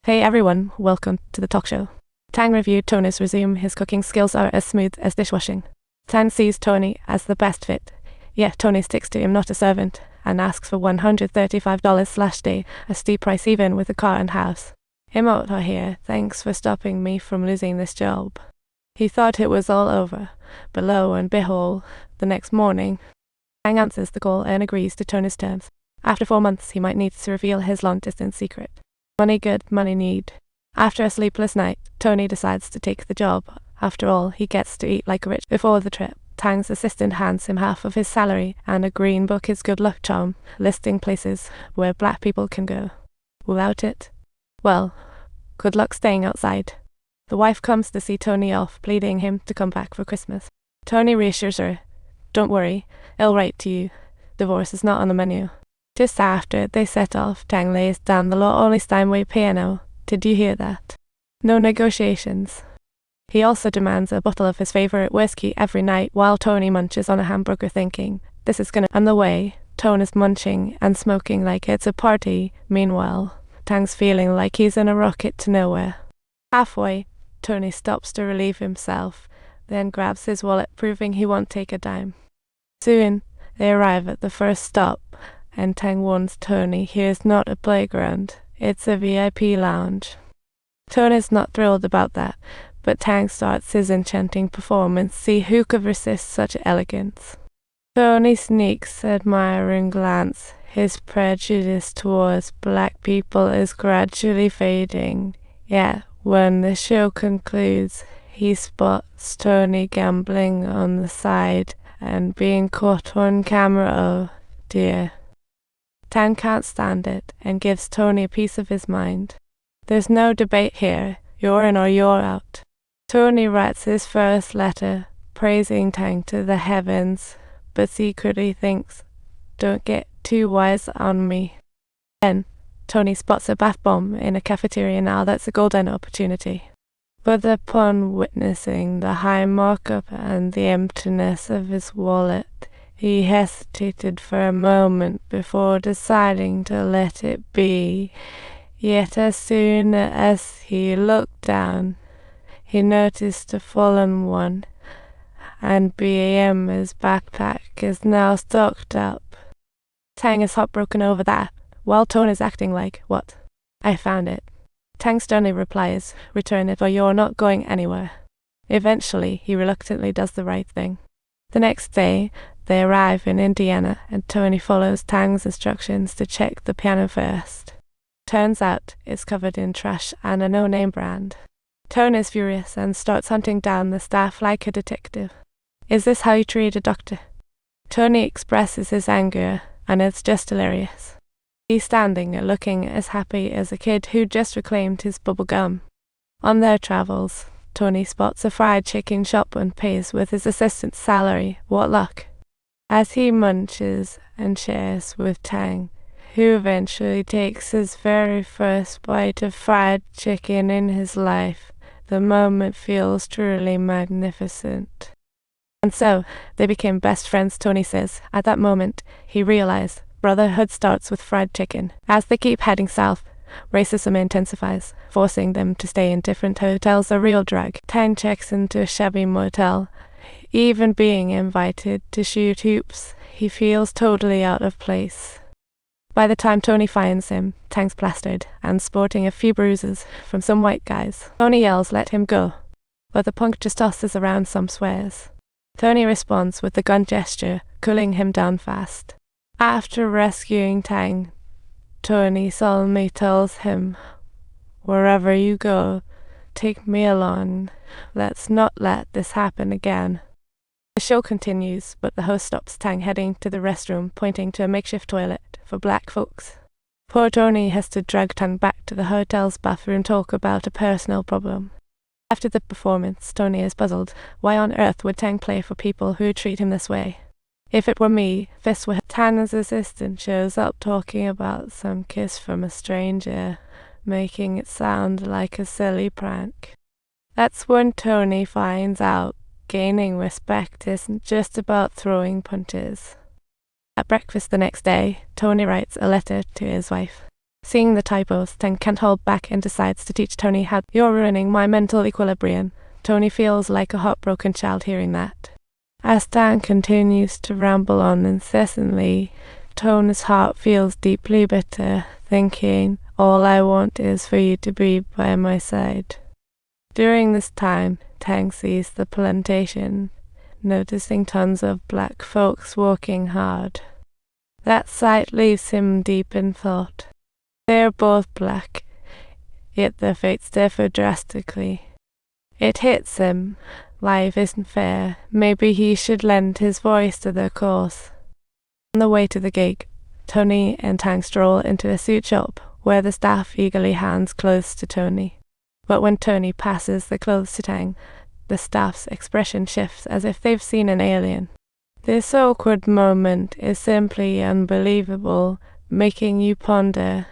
Hey everyone, welcome to the talk show. Tang reviewed Tony's resume. His cooking skills are as smooth as dishwashing. Tang sees Tony as the best fit, yet Tony sticks to him not a servant, and asks for $135/day, a steep price even with a car and house. "I'm out of here, thanks for stopping me from losing this job." He thought it was all over, but lo and behold, the next morning, Tang answers the call and agrees to Tony's terms. After 4 months, he might need to reveal his long-distance secret. Money good, money need. After a sleepless night, Tony decides to take the job. After all, he gets to eat like a rich. Before the trip, Tang's assistant hands him half of his salary and a green book, his good luck charm, listing places where black people can go. Without it, well, good luck staying outside. The wife comes to see Tony off, pleading him to come back for Christmas. Tony reassures her, "Don't worry, I'll write to you. Divorce is not on the menu." Just after they set off, Tang lays down the law-only Steinway piano. Did you hear that? No negotiations. He also demands a bottle of his favorite whiskey every night while Tony munches on a hamburger thinking, this is gonna. On the way, Tone is munching and smoking like it's a party. Meanwhile, Tang's feeling like he's in a rocket to nowhere. Halfway, Tony stops to relieve himself, then grabs his wallet, proving he won't take a dime. Soon, they arrive at the first stop, and Tang warns Tony here's not a playground, it's a VIP lounge. Tony's not thrilled about that, but Tang starts his enchanting performance. See who could resist such elegance. Tony sneaks admiring glance. His prejudice towards black people is gradually fading. Yet, when the show concludes, he spots Tony gambling on the side and being caught on camera. Oh dear. Tang can't stand it and gives Tony a piece of his mind. There's no debate here, you're in or you're out. Tony writes his first letter, praising Tang to the heavens, but secretly thinks, don't get too wise on me. Then, Tony spots a bath bomb in a cafeteria. Now that's a golden opportunity. But upon witnessing the high markup and the emptiness of his wallet, he hesitated for a moment before deciding to let it be. Yet as soon as he looked down, he noticed a fallen one, and his backpack is now stocked up. Tang is heartbroken over that, while Tone is acting like, what? I found it. Tang sternly replies, return it or you're not going anywhere. Eventually, he reluctantly does the right thing. The next day, they arrive in Indiana, and Tony follows Tang's instructions to check the piano first. Turns out, it's covered in trash and a no-name brand. Tony is furious and starts hunting down the staff like a detective. Is this how you treat a doctor? Tony expresses his anger, and it's just hilarious. He's standing there looking as happy as a kid who just reclaimed his bubble gum. On their travels, Tony spots a fried chicken shop and pays with his assistant's salary. What luck! As he munches and shares with Tang, who eventually takes his very first bite of fried chicken in his life, the moment feels truly magnificent. And so, they became best friends, Tony says. At that moment, he realized brotherhood starts with fried chicken. As they keep heading south, racism intensifies, forcing them to stay in different hotels, a real drag. Tang checks into a shabby motel. Even being invited to shoot hoops, he feels totally out of place. By the time Tony finds him, Tang's plastered and sporting a few bruises from some white guys. Tony yells, let him go, but the punk just tosses around some swears. Tony responds with a gun gesture, cooling him down fast. After rescuing Tang, Tony solemnly tells him, wherever you go, take me along. Let's not let this happen again. The show continues, but the host stops Tang heading to the restroom, pointing to a makeshift toilet for black folks. Poor Tony has to drag Tang back to the hotel's bathroom, talk about a personal problem. After the performance, Tony is puzzled. Why on earth would Tang play for people who treat him this way? If it were me, fists were. Tang's assistant shows up talking about some kiss from a stranger, making it sound like a silly prank. That's when Tony finds out gaining respect isn't just about throwing punches. At breakfast the next day, Tony writes a letter to his wife. Seeing the typos, Tang can't hold back and decides to teach Tony how. "You're ruining my mental equilibrium." Tony feels like a heartbroken child hearing that. As Tang continues to ramble on incessantly, Tony's heart feels deeply bitter, thinking, "All I want is for you to be by my side." During this time, Tang sees the plantation, noticing tons of black folks walking hard. That sight leaves him deep in thought. They are both black, yet their fates differ drastically. It hits him. Life isn't fair. Maybe he should lend his voice to their cause. On the way to the gig, Tony and Tang stroll into a suit shop where the staff eagerly hands clothes to Tony. But when Tony passes the clothes to Tang, the staff's expression shifts as if they've seen an alien. This awkward moment is simply unbelievable, making you ponder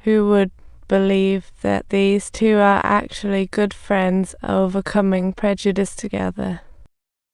who would believe that these two are actually good friends overcoming prejudice together.